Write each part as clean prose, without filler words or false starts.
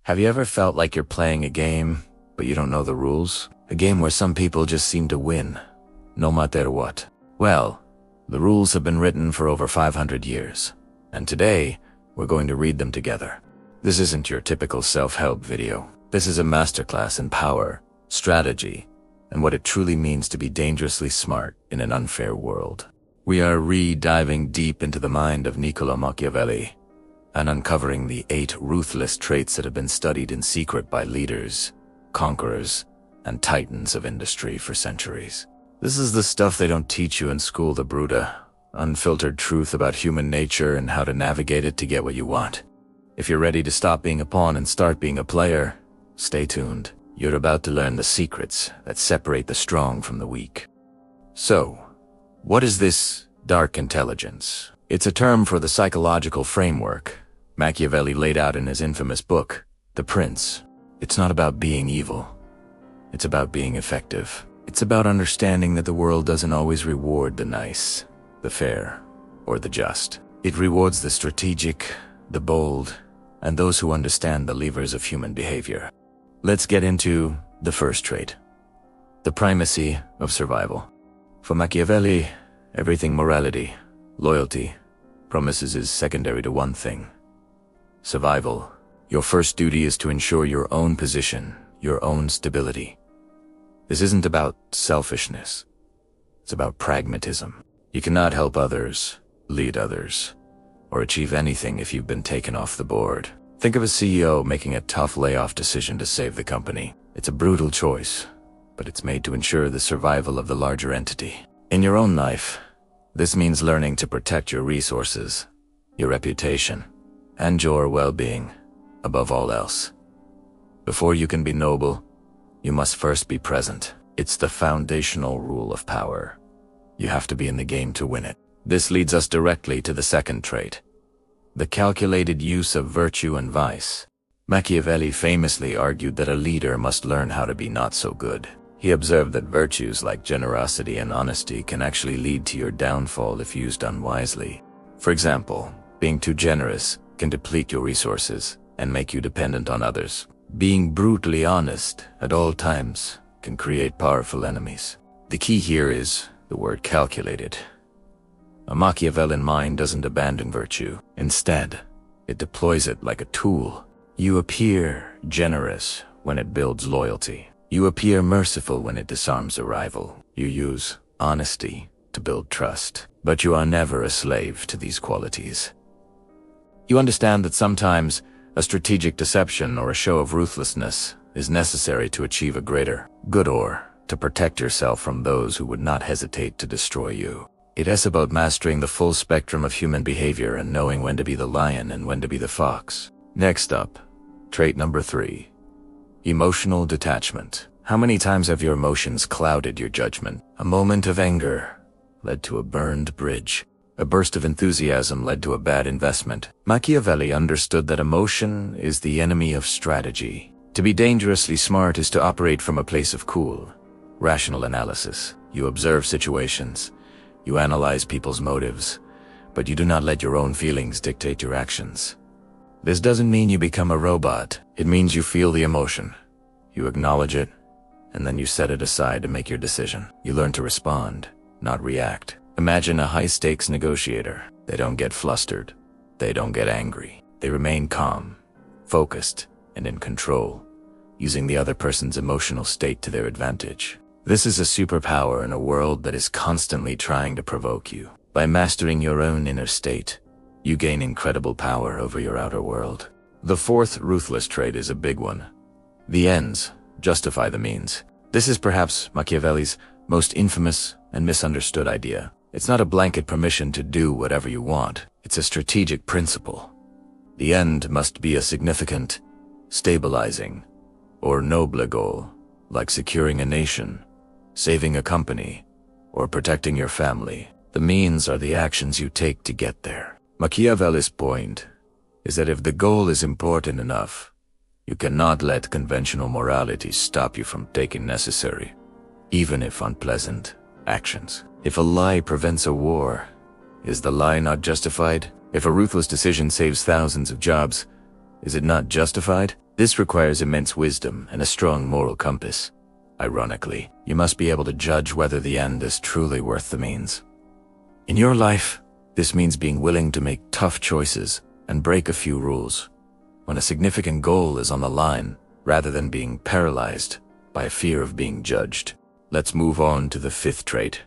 Have you ever felt like you're playing a game, but you don't know the rules? A game where some people just seem to win, no matter what. Well, the rules have been written for over 500 years, and today, we're going to read them together. This isn't your typical self-help video. This is a masterclass in power, strategy, and what it truly means to be dangerously smart in an unfair world. We are diving deep into the mind of Niccolo Machiavelli, and uncovering the 8 ruthless traits that have been studied in secret by leaders, conquerors, and titans of industry for centuries. This is the stuff they don't teach you in school, the bruta, unfiltered truth about human nature and how to navigate it to get what you want. If you're ready to stop being a pawn and start being a player, stay tuned. You're about to learn the secrets that separate the strong from the weak. So, what is this dark intelligence? It's a term for the psychological framework Machiavelli laid out in his infamous book, The Prince. It's not about being evil. It's about being effective. It's about understanding that the world doesn't always reward the nice, the fair, or the just. It rewards the strategic, the bold, and those who understand the levers of human behavior. Let's get into the first trait, the primacy of survival. For Machiavelli, everything morality, loyalty, promises is secondary to one thing: survival. Your first duty is to ensure your own position, your own stability. This isn't about selfishness. It's about pragmatism. You cannot help others, lead others, or achieve anything if you've been taken off the board. Think of a CEO making a tough layoff decision to save the company. It's a brutal choice, but it's made to ensure the survival of the larger entity. In your own life, this means learning to protect your resources, your reputation, and your well-being, above all else. Before you can be noble, you must first be present. It's the foundational rule of power. You have to be in the game to win it. This leads us directly to the second trait, the calculated use of virtue and vice. Machiavelli famously argued that a leader must learn how to be not so good. He observed that virtues like generosity and honesty can actually lead to your downfall if used unwisely. For example, being too generous can deplete your resources and make you dependent on others. Being brutally honest at all times can create powerful enemies. The key here is the word calculated. A Machiavellian mind doesn't abandon virtue. Instead, it deploys it like a tool. You appear generous when it builds loyalty. You appear merciful when it disarms a rival. You use honesty to build trust. But you are never a slave to these qualities. You understand that sometimes a strategic deception or a show of ruthlessness is necessary to achieve a greater good or to protect yourself from those who would not hesitate to destroy you. It is about mastering the full spectrum of human behavior and knowing when to be the lion and when to be the fox. Next up, trait number 3, emotional detachment. How many times have your emotions clouded your judgment? A moment of anger led to a burned bridge. A burst of enthusiasm led to a bad investment. Machiavelli understood that emotion is the enemy of strategy. To be dangerously smart is to operate from a place of cool, rational analysis. You observe situations. You analyze people's motives, but you do not let your own feelings dictate your actions. This doesn't mean you become a robot. It means you feel the emotion. You acknowledge it, and then you set it aside to make your decision. You learn to respond, not react. Imagine a high-stakes negotiator. They don't get flustered. They don't get angry. They remain calm, focused, and in control, using the other person's emotional state to their advantage. This is a superpower in a world that is constantly trying to provoke you. By mastering your own inner state, you gain incredible power over your outer world. The fourth ruthless trait is a big one. The ends justify the means. This is perhaps Machiavelli's most infamous and misunderstood idea. It's not a blanket permission to do whatever you want. It's a strategic principle. The end must be a significant, stabilizing, or noble goal, like securing a nation, saving a company, or protecting your family. The means are the actions you take to get there. Machiavelli's point is that if the goal is important enough, you cannot let conventional morality stop you from taking necessary, even if unpleasant, actions. If a lie prevents a war, is the lie not justified? If a ruthless decision saves thousands of jobs, is it not justified? This requires immense wisdom and a strong moral compass. Ironically, you must be able to judge whether the end is truly worth the means. In your life, this means being willing to make tough choices and break a few rules when a significant goal is on the line, rather than being paralyzed by a fear of being judged. Let's move on to the fifth trait.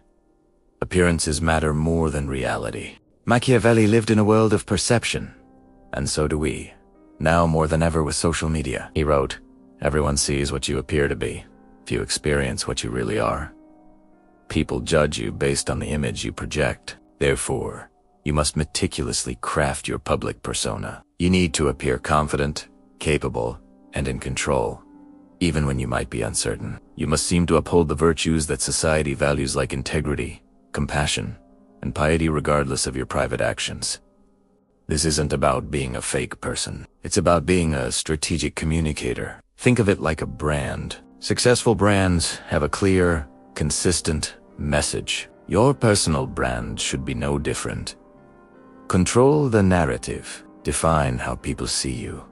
Appearances matter more than reality. Machiavelli lived in a world of perception, and so do we. Now more than ever with social media. He wrote, "Everyone sees what you appear to be. Few experience what you really are. People judge you based on the image you project. Therefore, you must meticulously craft your public persona. You need to appear confident, capable, and in control, even when you might be uncertain. You must seem to uphold the virtues that society values, like integrity, compassion, and piety, regardless of your private actions. This isn't about being a fake person. It's about being a strategic communicator. Think of it like a brand. Successful brands have a clear, consistent message. Your personal brand should be no different. Control the narrative. Define how people see you,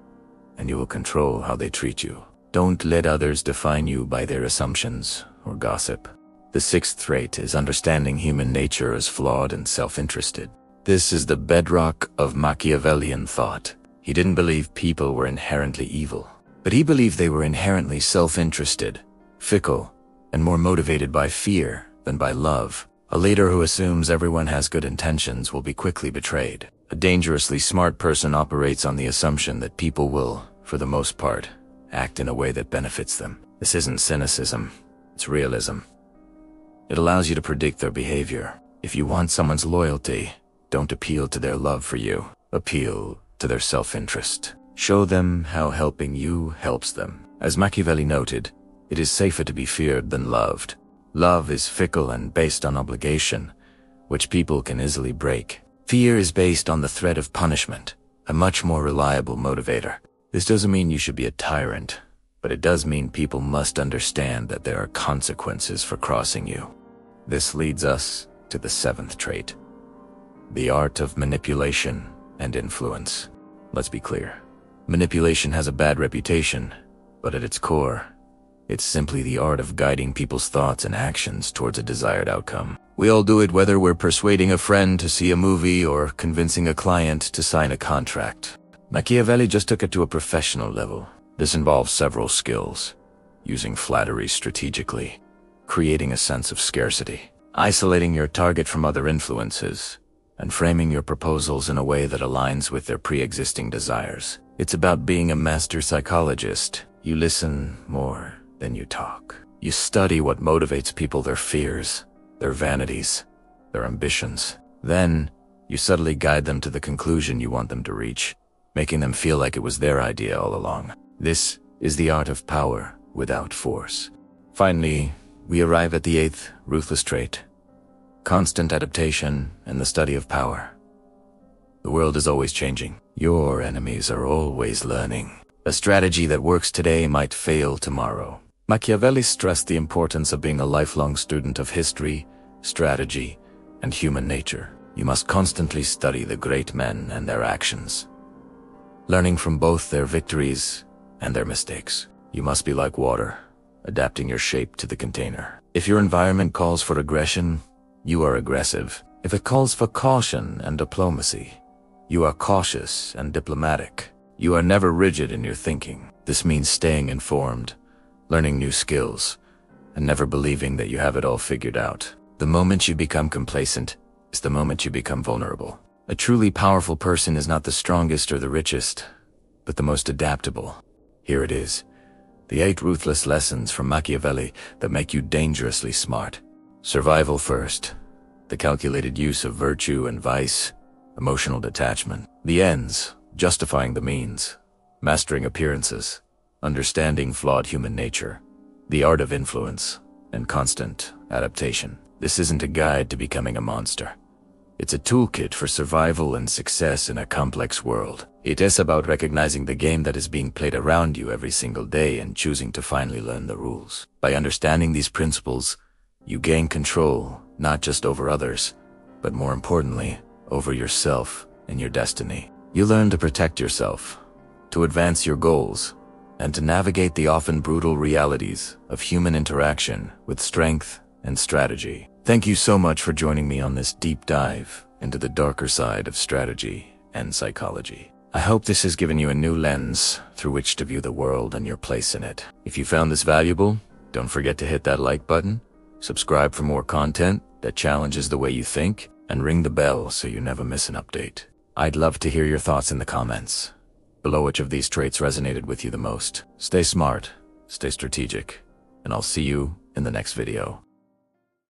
and you will control how they treat you. Don't let others define you by their assumptions or gossip. The sixth trait is understanding human nature as flawed and self-interested. This is the bedrock of Machiavellian thought. He didn't believe people were inherently evil, but he believed they were inherently self-interested, fickle, and more motivated by fear than by love. A leader who assumes everyone has good intentions will be quickly betrayed. A dangerously smart person operates on the assumption that people will, for the most part, act in a way that benefits them. This isn't cynicism, it's realism. It allows you to predict their behavior. If you want someone's loyalty, don't appeal to their love for you. Appeal to their self-interest. Show them how helping you helps them. As Machiavelli noted, it is safer to be feared than loved. Love is fickle and based on obligation, which people can easily break. Fear is based on the threat of punishment, a much more reliable motivator. This doesn't mean you should be a tyrant, but it does mean people must understand that there are consequences for crossing you. This leads us to the seventh trait, the art of manipulation and influence. Let's be clear. Manipulation has a bad reputation, but at its core, it's simply the art of guiding people's thoughts and actions towards a desired outcome. We all do it, whether we're persuading a friend to see a movie or convincing a client to sign a contract. Machiavelli just took it to a professional level. This involves several skills: using flattery strategically, creating a sense of scarcity, isolating your target from other influences, and framing your proposals in a way that aligns with their pre-existing desires. It's about being a master psychologist. You listen more than you talk. You study what motivates people, their fears, their vanities, their ambitions. Then, you subtly guide them to the conclusion you want them to reach, making them feel like it was their idea all along. This is the art of power without force. Finally, we arrive at the eighth ruthless trait: constant adaptation and the study of power. The world is always changing. Your enemies are always learning. A strategy that works today might fail tomorrow. Machiavelli stressed the importance of being a lifelong student of history, strategy, and human nature. You must constantly study the great men and their actions, learning from both their victories and their mistakes. You must be like water, adapting your shape to the container. If your environment calls for aggression, you are aggressive. If it calls for caution and diplomacy, you are cautious and diplomatic. You are never rigid in your thinking. This means staying informed, learning new skills, and never believing that you have it all figured out. The moment you become complacent is the moment you become vulnerable. A truly powerful person is not the strongest or the richest, but the most adaptable. Here it is, the 8 ruthless lessons from Machiavelli that make you dangerously smart. Survival first, the calculated use of virtue and vice, emotional detachment, the ends, justifying the means, mastering appearances, understanding flawed human nature, the art of influence, and constant adaptation. This isn't a guide to becoming a monster. It's a toolkit for survival and success in a complex world. It is about recognizing the game that is being played around you every single day and choosing to finally learn the rules. By understanding these principles, you gain control, not just over others, but more importantly, over yourself and your destiny. You learn to protect yourself, to advance your goals, and to navigate the often brutal realities of human interaction with strength and strategy. Thank you so much for joining me on this deep dive into the darker side of strategy and psychology. I hope this has given you a new lens through which to view the world and your place in it. If you found this valuable, don't forget to hit that like button, subscribe for more content that challenges the way you think, and ring the bell so you never miss an update. I'd love to hear your thoughts in the comments below. Which of these traits resonated with you the most? Stay smart, stay strategic, and I'll see you in the next video.